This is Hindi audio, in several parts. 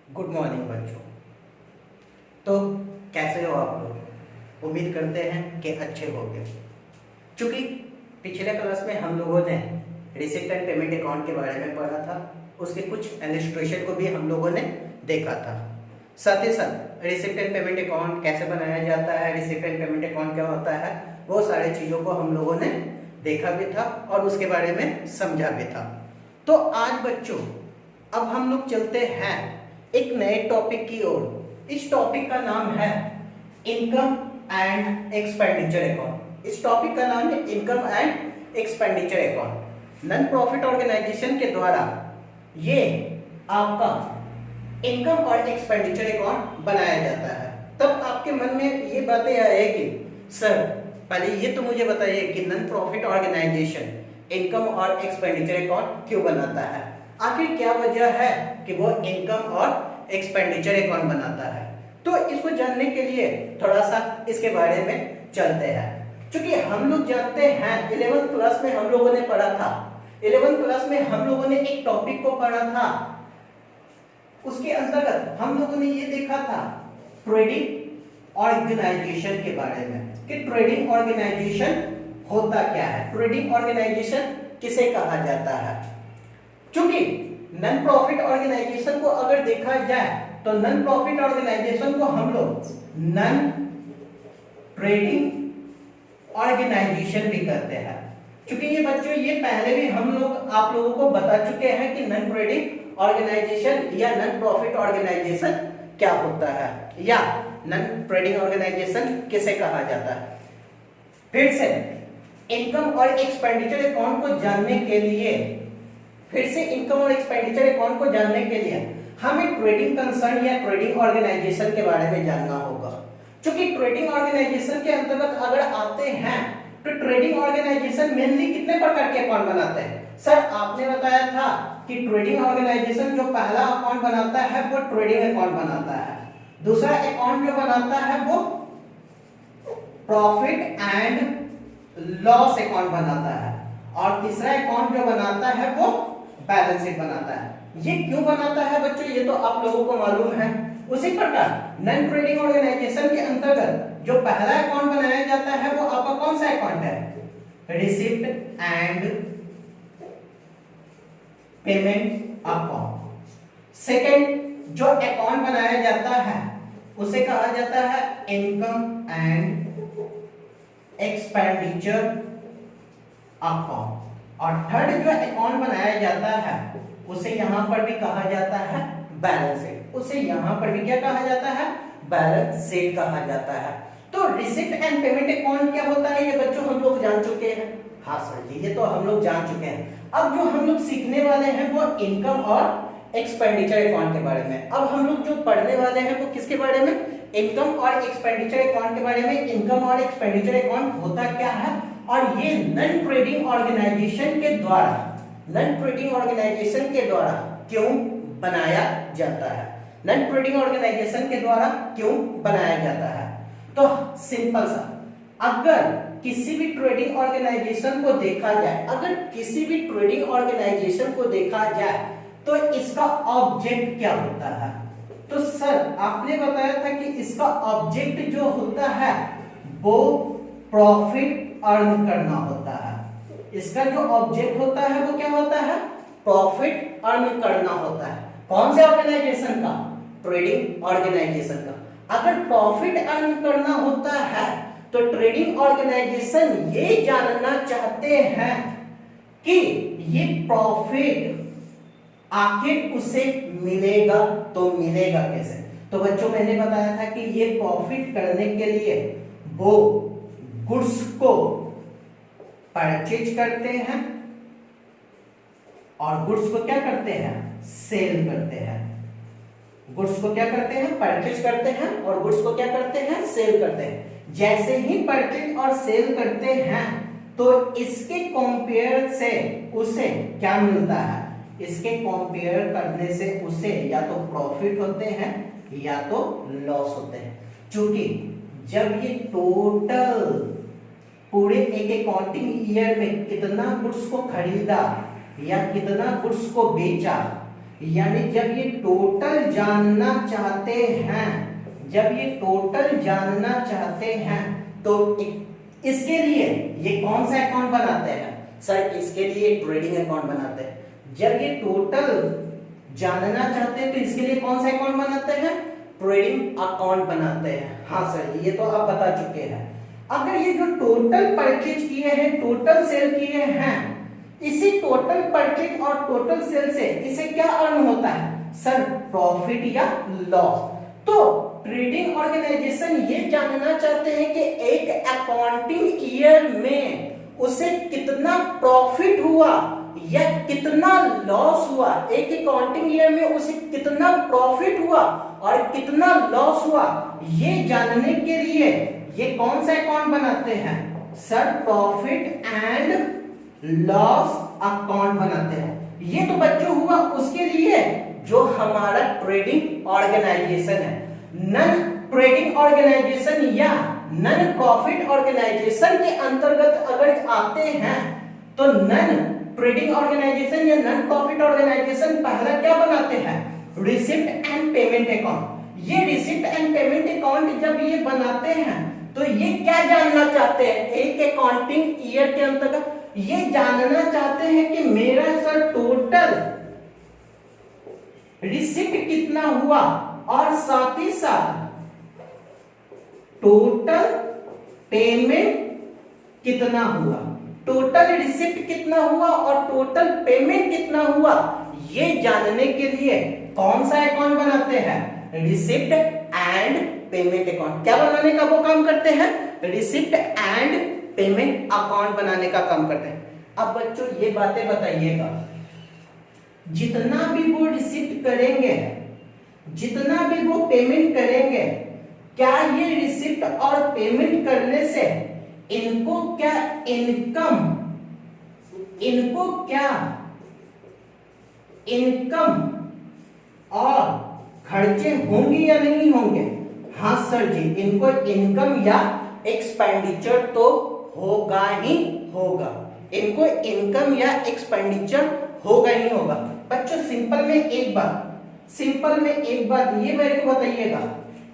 गुड मॉर्निंग बच्चों। तो कैसे हो आप लोग? उम्मीद करते हैं कि अच्छे होंगे। चूंकि पिछले क्लास में हम लोगों ने रिसिप्ट एंड पेमेंट अकाउंट के बारे में पढ़ा था, उसके कुछ इलस्ट्रेशन को भी हम लोगों ने देखा था। साथ ही साथ रिसिप्ट एंड पेमेंट अकाउंट कैसे बनाया जाता है, रिसिप्ट एंड पेमेंट अकाउंट क्या होता है, वो सारी चीज़ों को हम लोगों ने देखा भी था और उसके बारे में समझा भी था। तो आज बच्चों अब हम लोग चलते हैं एक नए टॉपिक की ओर। इस टॉपिक का नाम है इनकम एंड एक्सपेंडिचर अकाउंट। इस टॉपिक का नाम है income and expenditure account. Non profit organisation के द्वारा ये आपका इनकम और एक्सपेंडिचर अकाउंट बनाया जाता है। तब आपके मन में ये बातें आएगी, सर पहले ये तो मुझे बताइए कि नॉन प्रॉफिट ऑर्गेनाइजेशन इनकम और एक्सपेंडिचर अकाउंट क्यों बनाता है, आखिर क्या वजह है कि वो इनकम और एक्सपेंडिचर अकाउंट बनाता है। तो इसको जानने के लिए थोड़ा सा इसके बारे में चलते हैं। क्योंकि हम लोग जानते हैं 11th क्लास में हम लोगों ने पढ़ा था, 11th क्लास में हम लोगों ने एक टॉपिक को पढ़ा था, उसके अंतर्गत हम लोगों ने ये देखा था ट्रेडिंग ऑर्गेनाइजेशन के बारे में कि ट्रेडिंग ऑर्गेनाइजेशन होता क्या है, ट्रेडिंग ऑर्गेनाइजेशन किसे कहा जाता है। क्योंकि नॉन प्रॉफिट ऑर्गेनाइजेशन को अगर देखा जाए तो नॉन प्रॉफिट ऑर्गेनाइजेशन को हम लोग नॉन ट्रेडिंग ऑर्गेनाइजेशन भी करते हैं। क्योंकि ये बच्चों ये पहले भी हम लोग आप लोगों को बता चुके हैं कि नॉन ट्रेडिंग ऑर्गेनाइजेशन या नॉन प्रॉफिट ऑर्गेनाइजेशन क्या होता है या नॉन ट्रेडिंग ऑर्गेनाइजेशन किसे कहा जाता है। फिर से इनकम और एक्सपेंडिचर अकाउंट को जानने के लिए हमें ट्रेडिंग कंसर्न या ट्रेडिंग ऑर्गेनाइजेशन के बारे में जानना होगा। क्योंकि ट्रेडिंग ऑर्गेनाइजेशन के अंतर्गत अगर आते हैं तो ट्रेडिंग ऑर्गेनाइजेशन मेनली कितने प्रकार के अकाउंट बनाते हैं। सर आपने बताया था कि ट्रेडिंग ऑर्गेनाइजेशन जो पहला अकाउंट बनाता है वो ट्रेडिंग अकाउंट बनाता है, दूसरा अकाउंट जो बनाता है वो प्रॉफिट एंड लॉस अकाउंट बनाता है और तीसरा अकाउंट जो बनाता है वो बैलेंस शीट बनाता है। ये क्यों बनाता है बच्चों, ये तो आप लोगों को मालूम है। उसी प्रकार नॉन ट्रेडिंग ऑर्गेनाइजेशन के अंतर्गत जो पहला अकाउंट बनाया जाता है वो आपका कौन सा अकाउंट है, receipt and payment account. Second जो अकाउंट बनाया जाता है उसे कहा जाता है इनकम एंड एक्सपेंडिचर अकाउंट और थर्ड जो अकाउंट बनाया जाता है उसे यहां पर भी कहा जाता है बैलेंस शीट। उसे यहां पर भी क्या कहा जाता है, बैलेंस शीट कहा जाता है। तो रिसिप्ट एंड पेमेंट अकाउंट क्या होता है ये बच्चों हम लोग जान चुके हैं। हाँ सर जी ये तो हम लोग जान चुके हैं। अब जो हम लोग सीखने वाले हैं वो इनकम और एक्सपेंडिचर अकाउंट के बारे में। अब हम लोग जो पढ़ने वाले हैं वो किसके बारे में, इनकम और एक्सपेंडिचर अकाउंट के बारे में। इनकम और एक्सपेंडिचर अकाउंट होता क्या है और ये नॉन ट्रेडिंग ऑर्गेनाइजेशन के द्वारा क्यों बनाया जाता है, नॉन ट्रेडिंग ऑर्गेनाइजेशन के द्वारा क्यों बनाया जाता है। तो सिंपल सा, अगर किसी भी ट्रेडिंग ऑर्गेनाइजेशन को देखा जाए तो इसका ऑब्जेक्ट क्या होता है। तो सर आपने बताया था कि इसका ऑब्जेक्ट जो होता है वो प्रॉफिट अर्न करना होता है। इसका जो ऑब्जेक्ट होता है वो क्या होता है, प्रॉफिट अर्न करना होता है। कौन से ऑर्गेनाइजेशन का, ट्रेडिंग ऑर्गेनाइजेशन का। अगर प्रॉफिट अर्न करना होता है तो ट्रेडिंग ऑर्गेनाइजेशन ये जानना चाहते हैं कि ये प्रॉफिट आखिर उसे मिलेगा तो मिलेगा कैसे। तो बच्चों मैंने बताया था कि ये प्रॉफिट करने के लिए वो गुड्स को परचेज करते हैं और गुड्स को क्या करते हैं, सेल करते हैं। गुड्स को क्या करते हैं, परचेज करते हैं और गुड्स को क्या करते हैं, सेल करते हैं। जैसे ही परचेज और सेल करते हैं तो इसके कंपेयर से उसे क्या मिलता है, इसके कंपेयर करने से उसे या तो प्रॉफिट होते हैं या तो लॉस होते हैं। क्योंकि जब ये टोटल पूरे एक अकाउंटिंग ईयर में कितना गुड्स को खरीदा या कितना गुड्स को बेचा यानी जब ये टोटल जानना चाहते हैं, जब ये टोटल जानना चाहते हैं तो इसके लिए ये कौन सा अकाउंट बनाते हैं सर? इसके लिए ट्रेडिंग अकाउंट बनाते हैं। जब ये टोटल जानना चाहते हैं तो इसके लिए कौन सा अकाउंट बनाते हैं? ट्रेडिंग अकाउंट बनाते हैं। हाँ सर, ये तो आप बता चुके हैं। अगर ये जो टोटल परचेज किए हैं, टोटल सेल किए हैं, इसी टोटल परचेज और टोटल सेल से इसे क्या अर्न होता है सर? प्रॉफिट या लॉस। तो ट्रेडिंग ऑर्गेनाइजेशन ये जानना चाहते हैं कि एक अकाउंटिंग ईयर में उसे कितना प्रॉफिट हुआ या कितना लॉस हुआ। एक अकाउंटिंग ईयर में उसे कितना प्रॉफिट हुआ और कितना लॉस हुआ, ये जानने के लिए ये कौन सा अकाउंट बनाते हैं sir? Profit and loss account बनाते हैं। ये तो बच्चों हुआ उसके लिए जो हमारा ट्रेडिंग ऑर्गेनाइजेशन है। नन ट्रेडिंग ऑर्गेनाइजेशन या नन प्रॉफिट ऑर्गेनाइजेशन के अंतर्गत अगर आते हैं तो नन ट्रेडिंग ऑर्गेनाइजेशन या नन प्रॉफिट ऑर्गेनाइजेशन पहला क्या बनाते हैं? Receipt and payment account. ये रिसिप्ट एंड पेमेंट अकाउंट जब ये बनाते हैं तो ये क्या जानना चाहते हैं? एक अकाउंटिंग ईयर के अंतर्गत ये जानना चाहते हैं कि मेरा सर टोटल रिसिप्ट कितना हुआ और साथ ही साथ टोटल पेमेंट कितना हुआ। टोटल रिसिप्ट कितना हुआ और टोटल पेमेंट कितना हुआ, ये जानने के लिए कौन सा अकाउंट बनाते हैं? Receipt and payment account. क्या बनाने का वो काम करते हैं? रिसिप्ट एंड पेमेंट अकाउंट बनाने का काम करते हैं। अब बच्चों ये बातें बताइएगा, जितना भी वो रिसिप्ट करेंगे, जितना भी वो पेमेंट करेंगे, क्या ये रिसिप्ट और पेमेंट करने से इनको क्या इनकम, इनको क्या इनकम और खर्चे होंगे या नहीं होंगे? हाँ सर जी, इनको इनकम या एक्सपेंडिचर तो होगा ही होगा। इनको इनकम या एक्सपेंडिचर होगा ही होगा। बच्चों सिंपल में एक बात ये मेरे को बताइएगा,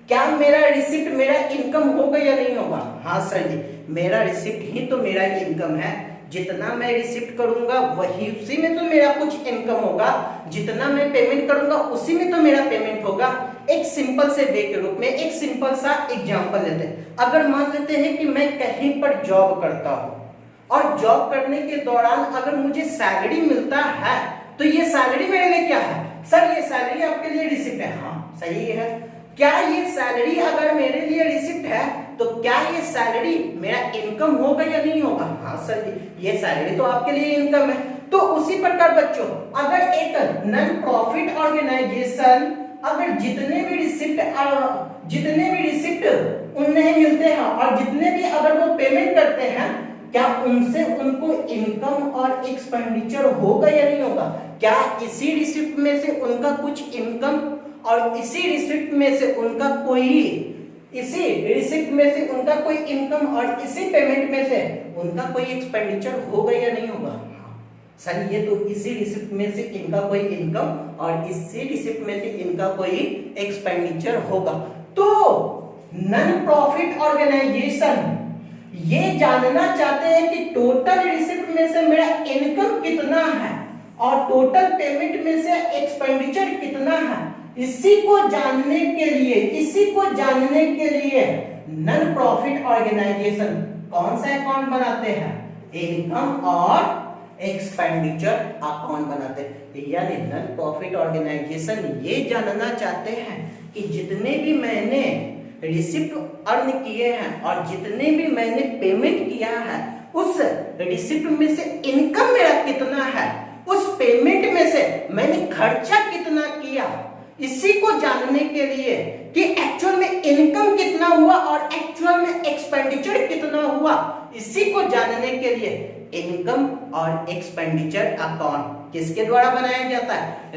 क्या मेरा रिसिप्ट मेरा इनकम होगा या नहीं होगा? हाँ सर जी, मेरा रिसिप्ट ही तो मेरा इनकम है। जितना मैं रिसिप्ट करूंगा वही उसी में तो मेरा कुछ इनकम होगा, जितना मैं पेमेंट करूंगा उसी में तो मेरा पेमेंट होगा। एक सिंपल से वे के रूप में एक सिंपल सा एग्जांपल लेते हैं। अगर मान लेते हैं कि मैं कहीं पर जॉब करता हूं और जॉब करने के दौरान अगर मुझे सैलरी मिलता है तो ये सैलरी मेरे लिए क्या है? सर ये सैलरी आपके लिए रिसिप्ट है। हाँ सही है। क्या ये सैलरी अगर मेरे लिए रिसिप्ट है तो क्या ये सैलरी मेरा इनकम होगा या नहीं होगा? हाँ सर जी, ये सैलरी तो आपके लिए इनकम है। तो उसी प्रकार बच्चों, अगर एक नॉन प्रॉफिट ऑर्गेनाइजेशन अगर जितने भी रिसिप्ट उन्हें मिलते हैं और जितने भी अगर वो पेमेंट करते हैं, क्या उनसे उनको इनकम और एक्सपेंडिचर होगा या नहीं होगा? क्या इसी रिसिप्ट में से उनका कुछ इनकम और इसी रिसिप्ट में से उनका कोई इनकम और इसी पेमेंट में से उनका कोई एक्सपेंडिचर होगा या नहीं होगा? सर ये तो इसी रिसिप्ट में से इनका कोई इनकम और इसी रिसिप्ट में से इनका कोई एक्सपेंडिचर होगा। तो नॉन प्रॉफिट ऑर्गेनाइजेशन ये जानना चाहते हैं कि टोटल रिसिप्ट में से मेरा इनकम कितना है और टोटल पेमेंट में से एक्सपेंडिचर कितना है। इसी को जानने के लिए नॉन प्रॉफिट ऑर्गेनाइजेशन कौन सा अकाउंट बनाते हैं? इनकम और एक्सपेंडिचर अकाउंट बनाते हैं। यानी नॉन प्रॉफिट ऑर्गेनाइजेशन ये जानना चाहते हैं कि जितने भी मैंने रिसिप्ट अर्न किए हैं और जितने भी मैंने पेमेंट किया है, उस रिसिप्ट में से इनकम मेरा कितना है, उस पेमेंट में से मैंने खर्चा कितना किया। इसी को जानने के लिए कि एक्चुअल में इनकम कितना हुआ और एक्चुअल में एक्सपेंडिचर कितना हुआ, इसी को जानने के लिए इनकम और एक्सपेंडिचर अकाउंट किसके द्वारा बनाया जाता है?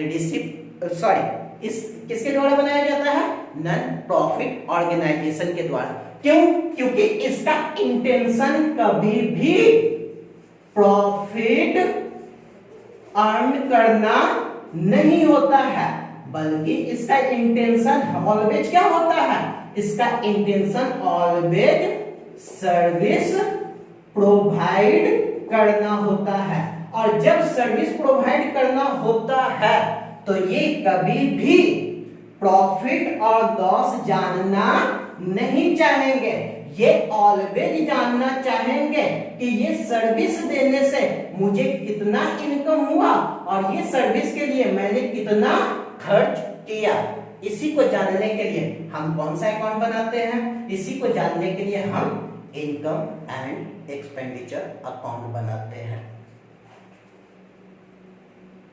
किसके द्वारा बनाया जाता है? नॉन प्रॉफिट ऑर्गेनाइजेशन के द्वारा। क्यों? क्योंकि इसका इंटेंशन कभी भी प्रॉफिट अर्न करना नहीं होता है, बल्कि इसका इंटेंशन ऑलवेज क्या होता है, इसका इंटेंशन ऑलवेज सर्विस प्रोवाइड करना होता है। और जब सर्विस प्रोवाइड करना होता है तो ये कभी भी प्रॉफिट और लॉस जानना नहीं चाहेंगे, ये ऑलवेज जानना चाहेंगे कि ये सर्विस देने से मुझे कितना इनकम हुआ और ये सर्विस के लिए मैंने कितना खर्च किया। इसी को जानने के लिए हम कौन सा अकाउंट बनाते हैं, इसी को जानने के लिए हम इनकम एंड एक्सपेंडिचर अकाउंट बनाते हैं।